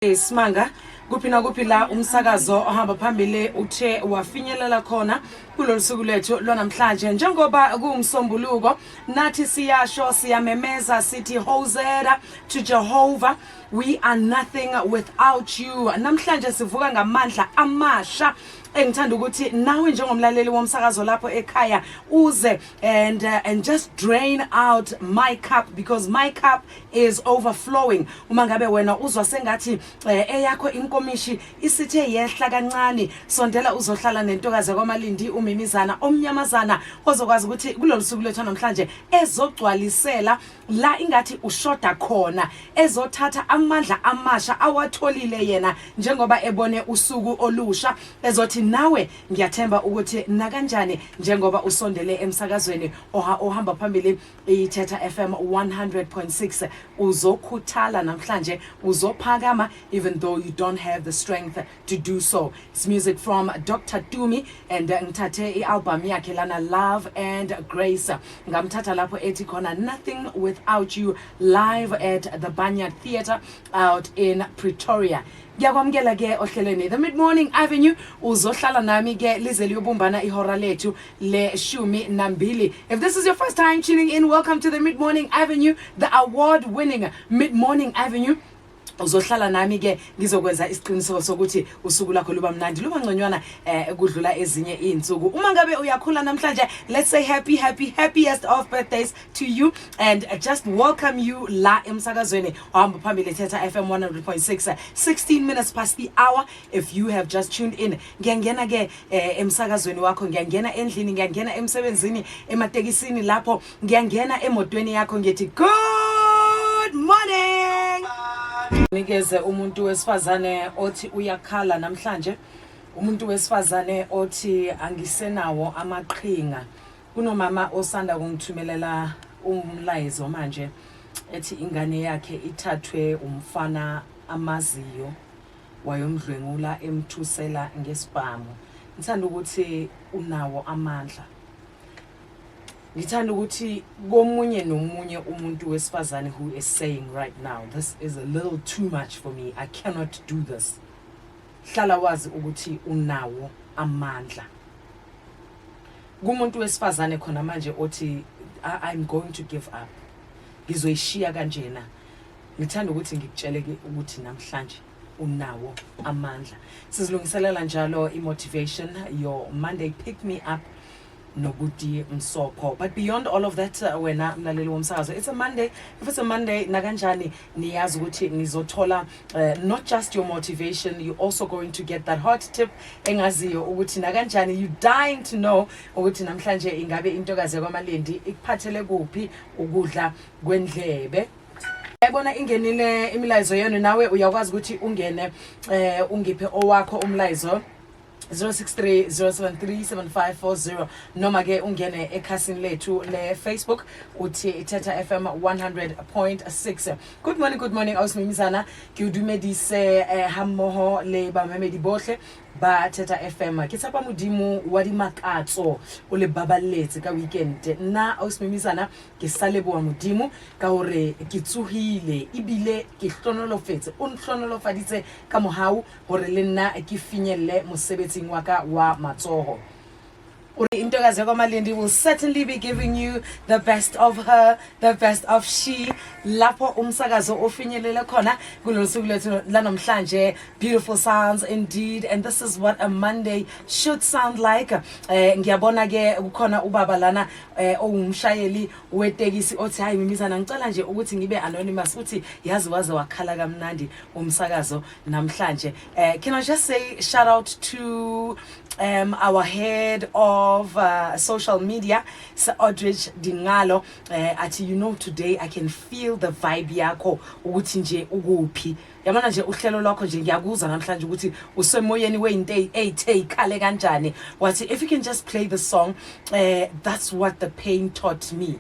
Simanga kuphi na kuphi la umsakazo ohamba phambili uthe wafinyelela khona kulolu suku lethu lwanamhlanje njengoba kuumsombuluko nathi siyasho siyamemeza sithi Hosanna to Jehovah, we are nothing without you. Namhlanje sivuka ngamandla amasha engithanda ukuthi nawe njengomlaleli womsakazo lapho ekhaya uze and just drain out my cup, because my cup is overflowing. Uma ngabe wena uzwa sengathi eyakho inkomishi isithe yehla kancane, sondela uzohlala nentokazi kwaMalindi uMimizana omnyamazana ozokwazi ukuthi kulolu suku lethu namhlanje ezogcwalisela la ingathi ushoda khona, ezothatha amandla amasha awatholile yena njengoba ebone usuku olusha, ezothi nawe ngiyathemba ukuthi nakanjani njengoba usondele emsakazweni ohamba phambili iThetha FM 100.6 uzokhuthala namhlanje, uzophakama even though you don't have the strength to do so. It's music from Dr. Dumi and ngithathe ialbum yakhe lana Love and Grace, ngamthatha lapho ethi khona Nothing Without You, live at the Banyard Theatre out in Pretoria. Ngiyakwamukela ke ohlelweni The Mid Morning Avenue, uzohlala nami ke lize liyobumbana ihora lethu le 12. If this is your first time tuning in, welcome to The Mid Morning Avenue, the award-winning Mid Morning Avenue. Uzohlala nami ke ngizokwenza isiqiniseko sokuthi usuku lakho luba mnandi luba ngconywana ukudlula ezinye izinsuku. Uma ngabe uyakhula namhlanje, let's say happiest of birthdays to you and just welcome you la emsakazweni ohamba phambili Thetha FM 100.6, 16 minutes past the hour. If you have just tuned in, ngiyangena ke emsakazweni wakho, ngiyangena endlini, ngiyangena emsebenzini, ematekisini lapho, ngiyangena emotweni yakho ngithi good morning. Nikeze umuntu wesifazane othi uyakhala namhlanje, umuntu wesifazane othi angisenawo amaqhinga. Kunomama osanda kungithumelela umlayezo manje ethi ingane yakhe ithathwe umfana amaziyo wayomdlwengula emthusela ngesibhamu. Ngithanda ukuthi unawo amandla. Ngithanda ukuthi komunye nomunye umuntu wesifazane who is saying right now, this is a little too much for me, I cannot do this. Hlala wazi ukuthi unawo amandla. Kumuntu wesifazane khona manje othi I'm going to give up, ngizoyishiya kanjena. Ngithanda ukuthi ngikutsheleke ukuthi namhlanje unawo amandla. Sizilungiselela njalo imotivation, your Monday pick me up nokuthi msopho. But beyond all of that, wena mlaleli womsakazo, it's a Monday. If it's a Monday, nakanjani niyazi ukuthi nizothola not just your motivation, you're also going to get that hot tip engaziyo ukuthi nakanjani, you dying to know ukuthi namhlanje ingabe intokazi yakwaMalindi ikuphathele kuphi ukudla kwendlebe. Yabona ingenile imilayezo yenu, nawe uyakwazi ukuthi ungene ungiphe owakho umlayezo 0630737540 noma ke ungene ekhasini lethu le Facebook uthi Thetha FM 100.6. Good morning awusimimizana, ngiyudumedise hammoho le bamamedi bohle ba Thetha FM. Ke tsapa modimo wa dimakatso o le babaletse ka weekend. Nna awusimimizana ke saleboa modimo ka hore ke tsuhile ebile ke hlonolofetse o nhlonolofaditse ka mohau hore le nna ke finyelle mosebetsi waka wa matsoho. Intokazi yakwaMalindi will certainly be giving you the best of her, the best of she. Lapho umsakazo ofinyelela khona kulolu suku lethu lanamhlanje. Beautiful sounds indeed, and this is what a Monday should sound like. Ngiyabona ke kukhona ubaba lana ongumshayeli wetekisi othi hayi Mimizana ngicela nje ukuthi ngibe anonymous, uthi yazi waze wakhala kamnandi umsakazo namhlanje. Can I just say shout out to our head of social media, Sir Aldridge Dingalo, ati you know today I can feel the vibe yakho ukuthi nje ukuphi. Yabona nje uhlelo lwakho nje ngiyakuzwa namhlanje ukuthi usemoyeni weinto eyithe ikhale kanjani. Wathi if you can just play the song, that's what the pain taught me.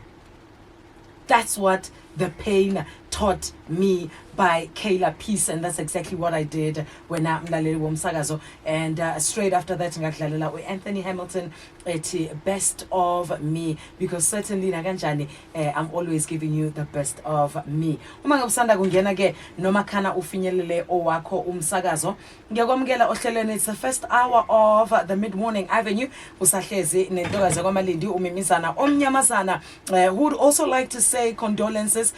That's what the pain Taught Me by Kayla Peace, and that's exactly what I did when I'm mlaleli womsakazo. And straight after that ngakudlalela Anthony Hamilton ethi Best of Me, because certainly nakanjani I'm always giving you the best of me. Uma ngabusanda kungena ke noma khana ufinyelele owakho umsakazo, ngiyakwamukela ohlelweni. It's the first hour of the Mid Morning Avenue. Usahlezi nentokazi kwaMalindi uMimizana Omnyamazana, who would also like to say condolences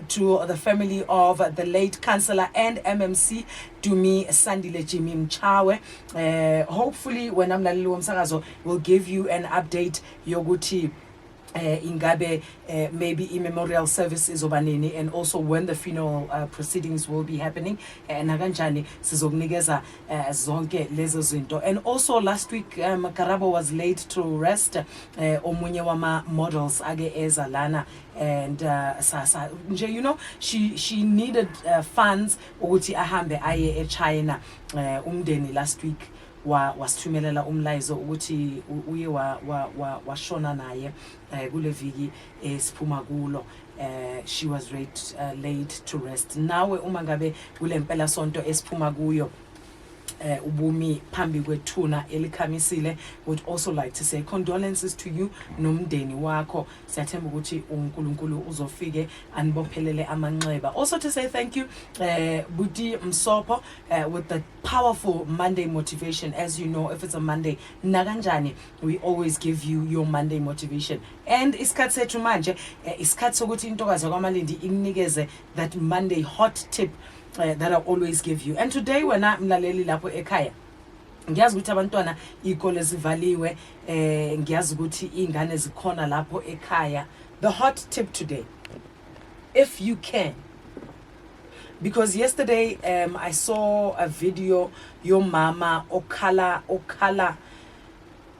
to the family of the late Councillor and MMC Dumi Sandile Jimmy Mchawe. Hopefully when amlaleli womsakazo will give you an update yoguthi ingabe maybe memorial services obanini, and also when the funeral proceedings will be happening, nakanjani sizokunikeza zonke lezo zinto. And also last week Karabo was laid to rest, omunye wama models age ezalana, and nje you know she needed funds ukuthi ahambe aye eChina. Umndeni last week wasithumelela umlayezo ukuthi uye washona naye kule viki esiphuma kulo. She was laid to rest. Nawe uma ngabe kule mpela sonto esiphuma kuyo ubumi phambi kwethuna elikhamisile, would also like to say condolences to you nomndeni wakho. Siyathemba ukuthi uNkulunkulu uzofike anibophelele amanxeba. Also to say thank you Buti Msopo with the powerful Monday motivation. As you know, if it's a Monday nakanjani, we always give you your Monday motivation. And isikhathi sethu manje isikhathi sokuthi intokazi kwaMalindi ikunikeze that Monday hot tip that I always give you. And today when I'm mlaleli lapho ekhaya, ngiyazi ukuthi abantwana ikole zivaliwe, ngiyazi ukuthi ingane zikhona lapho ekhaya. The hot tip today, if you can, because yesterday I saw a video your mama okhala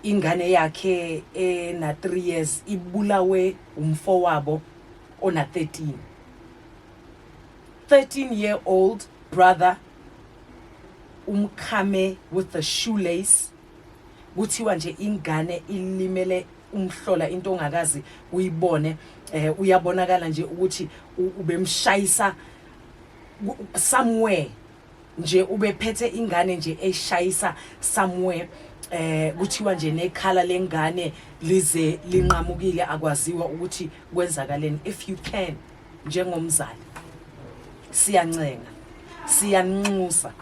ingane yakhe na 3 years ibulawe umfowabo ona 13-year-old brother umkhame with the shoelace. Kuthiwa nje ingane ilimele umhlola into ongakazi uyibone. Uyabonakala nje ukuthi ubemshayisa somewhere, nje ubephethe ingane nje eshayisa somewhere. Kuthiwa nje nekhala lengane lize linqamukile, akwaziwa ukuthi kwenzakaleni. If you can, njengomzali siyancenga, siyanxusa,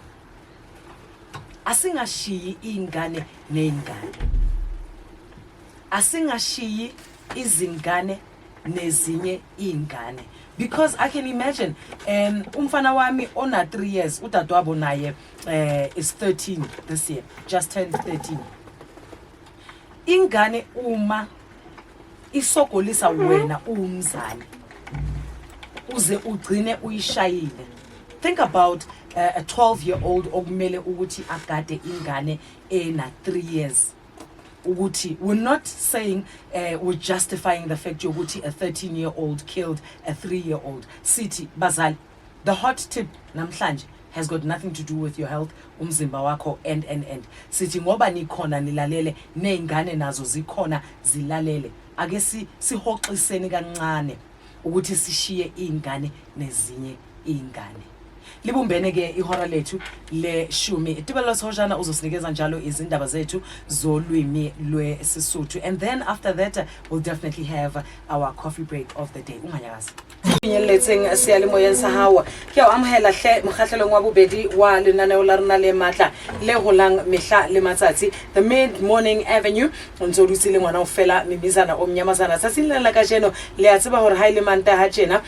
asingashiyi ingane nezingane, asingashiyi izingane nezinye ingane. Because I can imagine umfana wami ona 3 years, udadewabo naye is 13 this year, just turned 13. Ingane uma isogolisa wena umzali uze ugcine uyishayile. Think about a 12-year-old okumele ukuthi agade ingane ena 3 years. Uguti, we're not saying we're justifying the fact yoguti a 13-year-old killed a 3-year-old. City bazali, the hot tip namhlanje has got nothing to do with your health, umzimba wakho and. Sithi ngoba nikhona nilalele, neingane nazo zikhona zilalele. Ake sihoxiseni kancane ukuthi sishiye ingane nezinye ingane. Libumbene ke ihora lethu le-10. Itibelo Sojana uzosinikeza njalo izindaba zethu zolwimi lweSisuthu. And then after that we'll definitely have our coffee break of the day. Unganyakazi. Nyeletseng siyalimoyeng sa hawa. Ke o amohela hle mokgahlelong wa bobedi wa lenaneo la rena le matla le holang mehla le matsatsi, the Mid Morning Avenue. Ntso lutsile ngwana o fela Mimizana Omnyamazana. Tsatsing la kajeno le a tseba hore ha ile mantaha tjena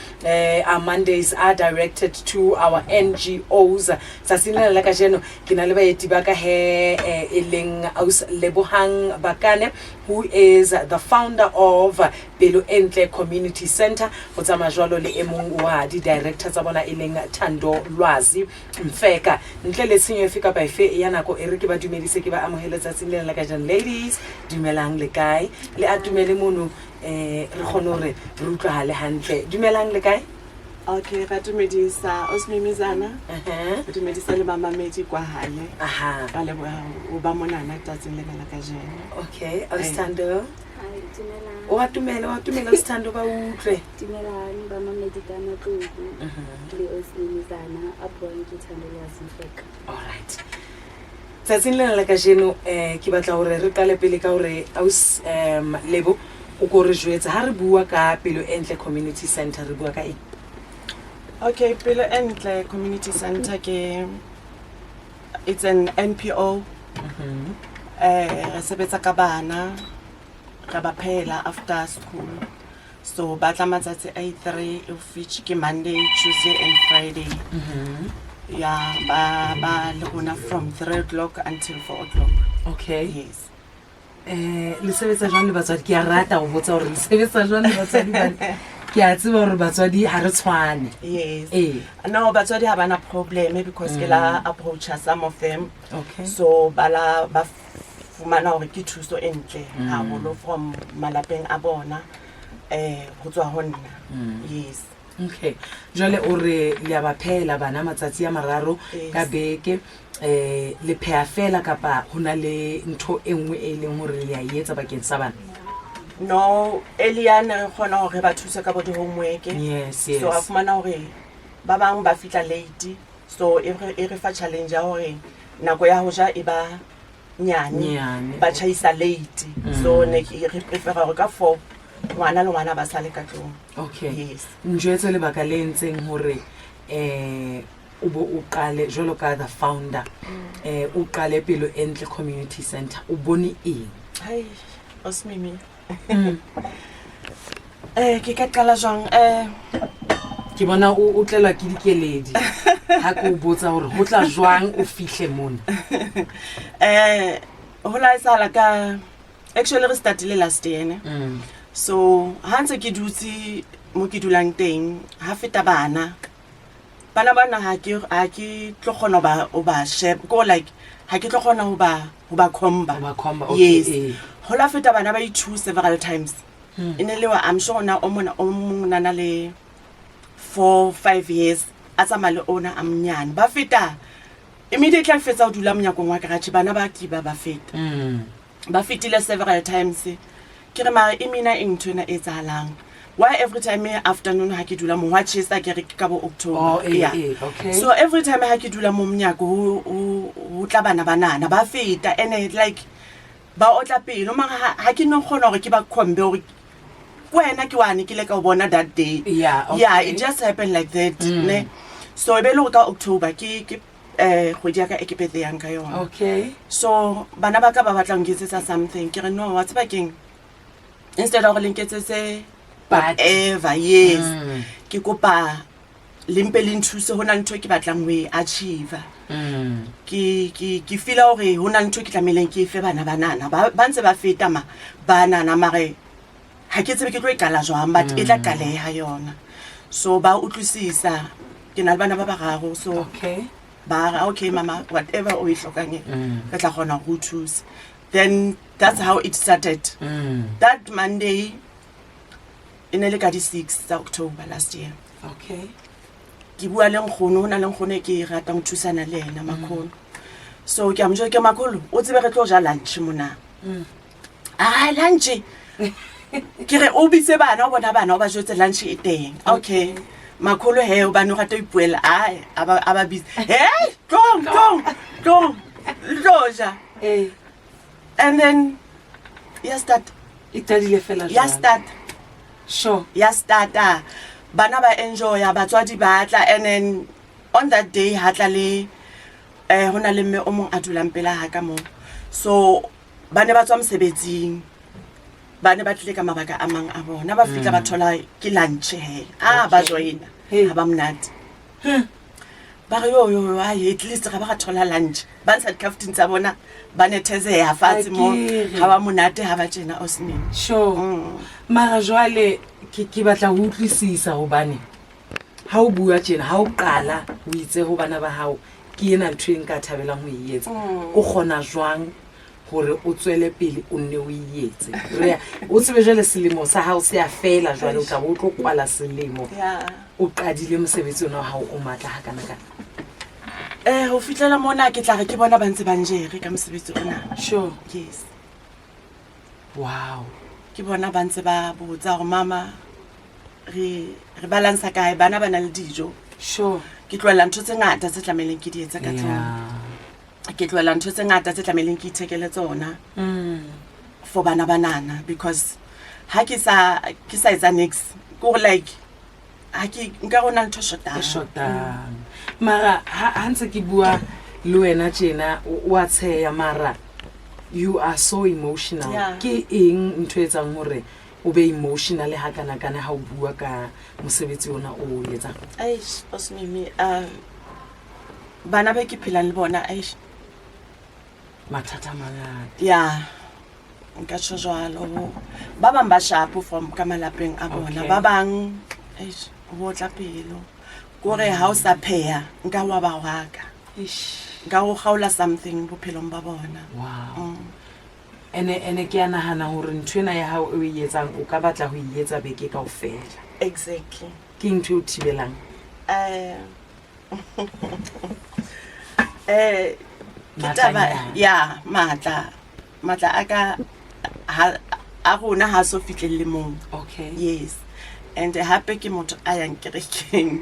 our Mondays are directed to our NGOs. Tsatsing la kajeno ke na le baeti ba ka he eleng Aus Lebohang Bakane, who is the founder of Pelo Entle Community Center. O tsama jwalo le emong wa di director tsa bona eleng Thando Lwazi Mfeka. Ntle le tshenyo efika ba efe ya nako e re ke ba dumedise ke ba amoheletsa tsineng la kajeno. Ladies, dumelang le kae? Le atumele mono re khono re utlwa le hantle. Dumelang le kae? Okay, ba dumedisa Osmimizana. Dumedisa le mama Medi kwa hale. Ba le o ba monana tatsing le la kajeno. Okay, Ostando. wa tumela Sithando ba utlwe Dumelang ba mamedi ka Matlotlo le Osmimizana a buang ke Thandolwazi Mfeka. all right tsatsing lena la kajeno ke batla hore re qale pele ka hore aus Lebo o go re jwetsa ha re bua ka Pelo e Ntle Community Center re bua ka eng Okay, Pelo e Ntle Community Center it's an NPO. Re sebetsa ka bana ra ba phela after school. So ba tla matsatsi a 3 of which ke Monday, Tuesday and Friday. Yeah, ba le gona from 3 o'clock until 4 o'clock. okay Yes. le sebetsa jwang le batswadi ke a rata go botsa hore le sebetsa jwang le batswadi bana ke a tseba hore batswadi ha re tshwane Yes. no Batswadi have a problem because ke la approach some of them. okay So ba fumana hore ke thuso e ntle haholo from malapeng a bona ho tswa ho nna. Yes. okay jwale o re le a ba phela bana matsatsi a mararo ka beke le pheha fela kapa hona le ntho e nngwe e leng hore le a etsa bakeng sa bana No, Eliane re kgona hore ba thuse ka bo di-homework. yes So a fumana hore ba bang ba fitla late. So e re fa challenge ya hore nako ya ho ja e ba nyane ba chaisa late. So ne re prefer hore ka 4 ngwana le ngwana ba sale ka tlong. okay Yes. njwetse lebaka le ntseng hore o bo o qale jwalo ka the founder o qale Pelo e Ntle Community Center o bone eng Hai, Osmimi. Ke ka qala jwang ke bona o tlelwa ke dikeledi ha ke o botsa hore ho tla jwang o fihle mona ho la isala ka actually re startile last year ne. So ha ntse ke dutse mo ke dulang teng ha feta bana ha ke tlo kgona ba share go like ha ke tlo kgona ho ba khomba. okay Yes. Ho la feta bana ba ithu several times. Ene lewa I'm sure na o mona na le 4-5 years a tsamale ona a mnyane ba feta immediately fetsa o dula mnyakong wa garage bana ba kiba ba feta ba fetile several times ke re mara imina engthona e tsalang why every time afternoon ha ke dula mo wa chesa ke re ka bo October okay so every time ha ke dula mo mnyako ho tla bana banana ba feta and like ba otla pelo mara ha ke no khona hore ke ba khombe hore wena ke wane ke le ka bona that day yeah it just happened like that ne so be lo ka October ke go dia ka ekepete yang ka yona okay so bana ba ka ba batla ngitsetsa something ke re no what's baking instead of linketsetse whatever yes ke kopa lempe le nthuse hona ntho ke batlang we achieve ke feel hore hona ntho ke tlameleng ke fe bana banana ba ntse ba feta banana mare ha ke tsebe ke tlo ikala jwang but e tla kaleha yona so ba utlwisisa ke na le bana ba bararo so okay ba okay mama whatever o ihlokang ka tla gona go thusa then that's how it started that Monday in the 6th October last year okay ke bua le nkgono hona le nkgono ke ratang thusana le ena makhono so ke amjo ke makolo o tsebe re tlo ja lunch mona lunch ke re o bitse bana o bona bana o ba jwetse lunch e teng okay makolo he o ba no rata ipuela aba busy hey go loja and then start itadile fela start sure start bana ba enjoy batswadi ba tla and then on that day ha tla le hona le mme o mong a dulang pela ha ka mo so bana ba tswa mosebetsing bana ba tlile ka mabaka a mang a bona ba fitla ba thola ke lunch he ba joina ha ba mnati ba re yo at least ga ba thola lunch ba ntsha captain tsa bona ba netheze ya fatse mo ha ba monate ha ba tjena Osmini sure mara jwale ke batla ho utlwisisa hobane ha o bua tjena ha o qala o itse ho bana ba hao ke ena ntho e nka thabelang ho e etsa o kgona jwang hore o tswele pele o nne o ietse re o tsebe jwale selemo sa hao se a fela jwale o tla bo tlo kwala selemo o qadile mosebetsi ona wa hao o matla ha kana kana ho fitlela mona ke tla re ke bona ba ntse ba njere ka mosebetsi ona sure yes wow ke bona ba ntse ba botsa gore mama re balansa kae bana ba na le dijo sure ke tloela ntho tse ngata tse tlameleng ke di etsa ka tlong ke tloela ntho tse ngata tse tlameleng ke ithekele tsona for bana banana because ha ke sa etsa next go like ha ke nka rona ntho shotang mara ha ntse ke bua le wena tjena wa tsheya mara you are so emotional ke eng ntho etsang hore o be emotional ha kana ha o bua ka mosebetsi ona o etsa osmimi bana ba ke phelang le bona mathata mangata nka tjho jwalo ba bang ba shapo from ka malapeng a bona ba bang ho tla pelo kore ha o sa pheya nka wa ba waka nka go gaola something bophelong ba bona wow ene ke ana hana hore ntwena ya hao o e etsang o ka batla ho ietsa beke kaofela exactly ke ntwe o thibelang matla aka a rona ha so fitlelle moo okay yes and happy ke motho a yang kerekeng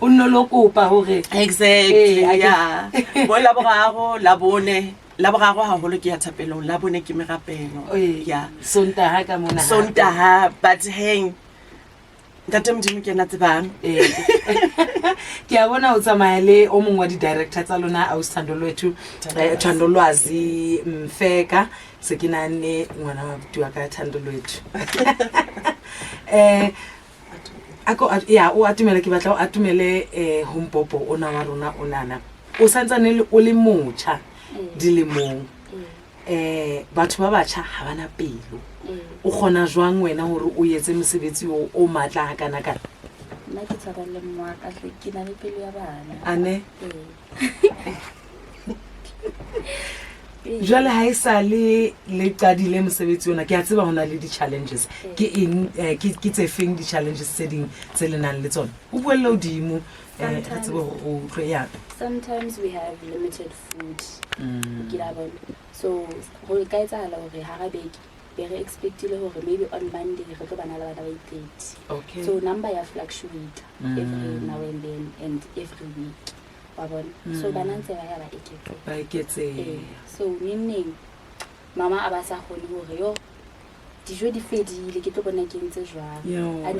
o nno lo kopa hore exactly bo la boraro ha holo ke ya thapelong la bone ke merapelo sontaha ka mona sontaha but hang ntate modimo ke na tsebang ke a bona o tsamaya le o mongwe wa di-director tsa lona Ausithando lwethu Thandolwazi Mfeka se ke nane ngwana wa buti wa ka Thando lwethu o atumele ke batla o atumele Hompopo ona wa rona onana o santsane o le motjha dilemong batho ba batjha ha bana pelo o kgona jwang wena hore o etse mosebetsi o matla ha kana kana nna ke tshaba le mwa ka ke na le pelo ya bana ane jwale ha e sa le qadile mosebetsi ona ke a tseba hona le di-challenges ke eng ke tse feng di-challenges tse ding tse le nang le tsona o buelle hodimo ha tseba o utlwe yana sometimes we have limited food so ho ka etsahala hore ha beke be re expectile hore maybe on Monday re tlo bana le bana ba 30 okay so number ya fluctuate every now and then and every week so bana ntse ba ya ba eketse so neng mama a ba sa khone hore yo dijo di fedile ke tlo bona ke ntse jwang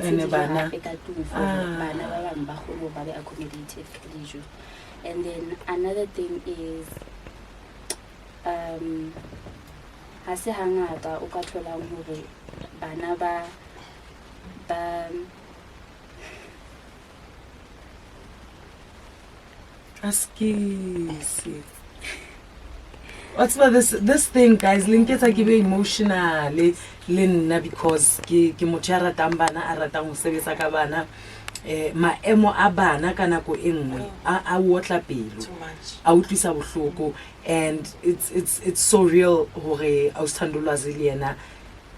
ene bana ka tufu bana ba bang ba khone ba be accommodated ka dijo. And then another thing is ha se hangata o ka tholang hore bana ba askisi what's about this thing guys linketsa ke be emotional le nna because ke motho a ratang bana a ratang ho sebetsa ka bana maemo a bana ka nako e nngwe a wotla pelo a utlwisa bohloko and it's so real hore Ausithando Lwazi le yena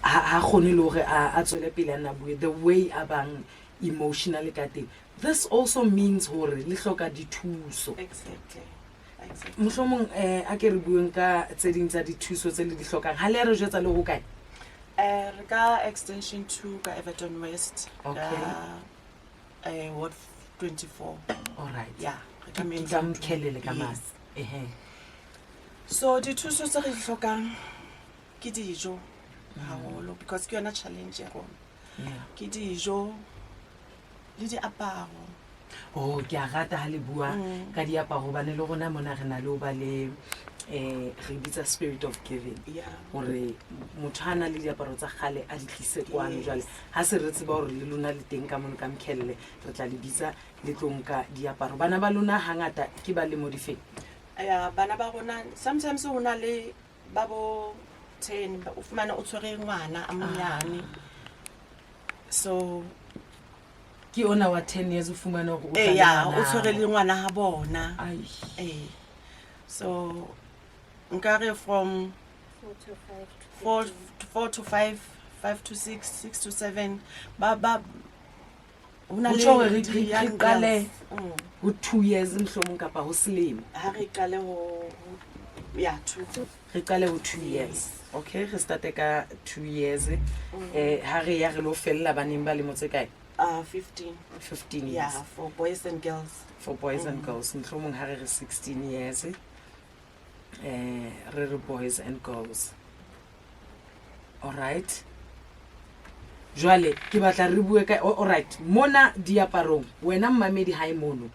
ha khone le hore a tswele pele na bue the way abang emotionally ka teng. This also means hore le hloka dithuso. Exactly. Mohlomong a ke re bueng ka tse ding tsa dithuso tse le di hlokang ha le re jwetsa le ho kae re ka extension 2 ka Everton West Ward 24. All right. Yeah. Kamkhelele ka mas. So dithuso tse re di hlokang ke dijo haholo because ke yona challenge ya rona. Ke dijo le diaparo. Oh ke a rata ha le bua ka diaparo bane le rona mona re na le o ba le re bitsa spirit of giving hore motho ana le diaparo tsa khale a di tlise kwano jwale ha se re tseba hore le lona le teng ka mono ka Mkhelele re tla le bitsa le tlonka diaparo bana ba lona hangata ke ba le modifeng bana ba rona sometimes hona le babo 10 o fumana o tshwere ngwana a monyane so ke ona wa 10 years o fumana hore o tla o tshwere le ngwana ha bona so nkare from 4 to 5 5 to 6 6 to 7 ba una le qale ho 2 years mhlomong kapa ho selemo ha re qale ho 2 re qale ho 2 years okay re starte ka 2 years ha re ya re lo fella baneng ba le motse kae 15 years yeah for boys and girls and girls ntlomong ha re 16 years re boys and girls. All right, jwale ke batla re bue ka all right mona diaparong wena mmamedi ha imono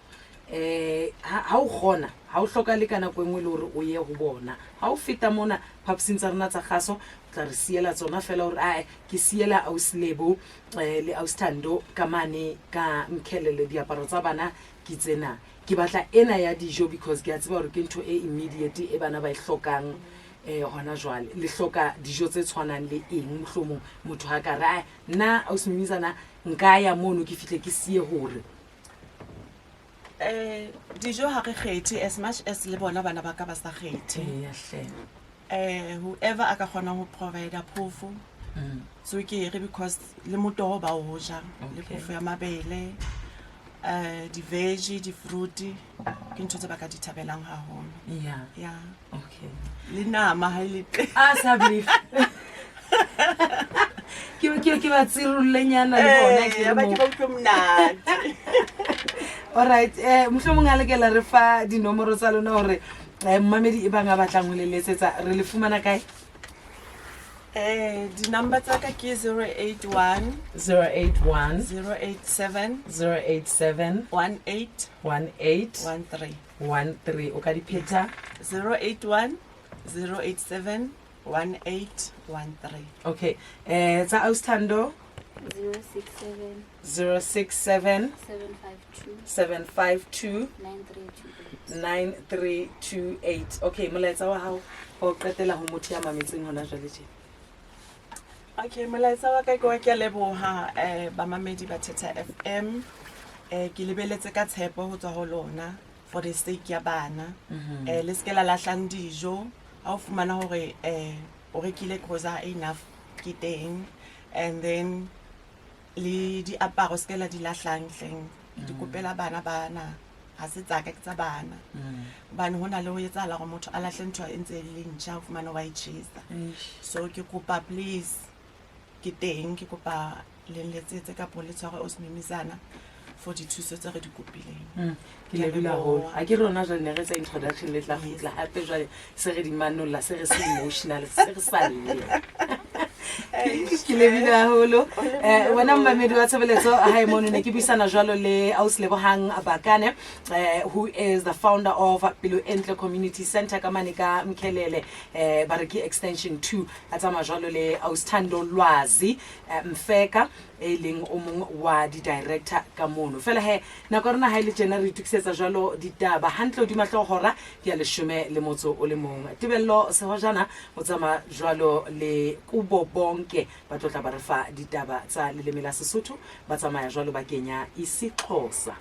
ha o gona ha o hloka le kana go engwe le hore o ye go bona ha o feta mona phapsing tsa rena tsa gaso tla re siela tsona fela hore ai ke siela Auslebo le Austando ka mane ka Mkhelele diaparo tsa bana ke tsena ke batla ena ya dijo because ke a tseba hore ke ntho e immediate e bana ba e hlokang hona jwale le hloka dijo tse tshwanang le eng mohlomong motho ha ka ra nna Ausmimizana nka ya mono ke fihle ke sie hore dijo ha re kgethe as much as le bona bana ba ka ba sa kgethe whoever a ka kgona ho provide phofo so ke re because le motoho ba o ja le phofo ya mabele di veggie di fruit ke ntho tse ba ka di thabelang haholo yeah okay le nama ha ile sa believe ke ba tsirulenyana le bona ke ba ke ba utlwumnate. All right mohlomong a lekela re fa dinomoro tsa lona hore mmamedi e banga batlang ho le letsetsa re le fumana kae di number tsa ka ke 081 087 18 13 o ka di pheta 081 087 1813. Okay tsa Austando 067 752 9328 9328. Okay molaetsa wa hao o qetela ho motho ya mametseng hona jwale tje okay molaetsa wa ka ke wa ke leboha ba mamedi ba Theta FM ke lebeletse ka tshepo ho tswa ho lona for the sake ya bana le skela la hlang dijo ha o fumana hore o rekile groza enough ke teng and then le di aparo skela di lahlang hleng di kopela bana ha se tsaka ke tsa bana bana hona le ho etsahala gore motho a lahle ntho e ntse le ntjha o fumana wa itshisa so ke kopa please ke teng ke kopa le letsetse ka pole tshware Ausmimizana for dithuso tse re di kopileng ke lebile haholo ha ke rona jwale ne re tsa introduction le tla fitla hape jwale se re di manolla se re se emotional se re sa le ke lebile haholo wena mmamedi wa tshebeletso ha imono ne ke buisana jwalo le Auslebohang Abakane who is the founder of Pelo Entle Community Center ka mane ka Mkhelele Bareki extension 2 a tsama jwalo le Austando Lwazi Mfeka e leng o mong wa di director ka mono fela he nako rena ha ile tjena re itukisetsa jwalo ditaba hantle di mahlo hora ya 10 le motso o le mong tebello se hojana o tsama jwalo le kubo bonke ba tlotla ba re fa ditaba tsa leleme la Sesotho ba tsamaya jwalo ba kenya isiXhosa.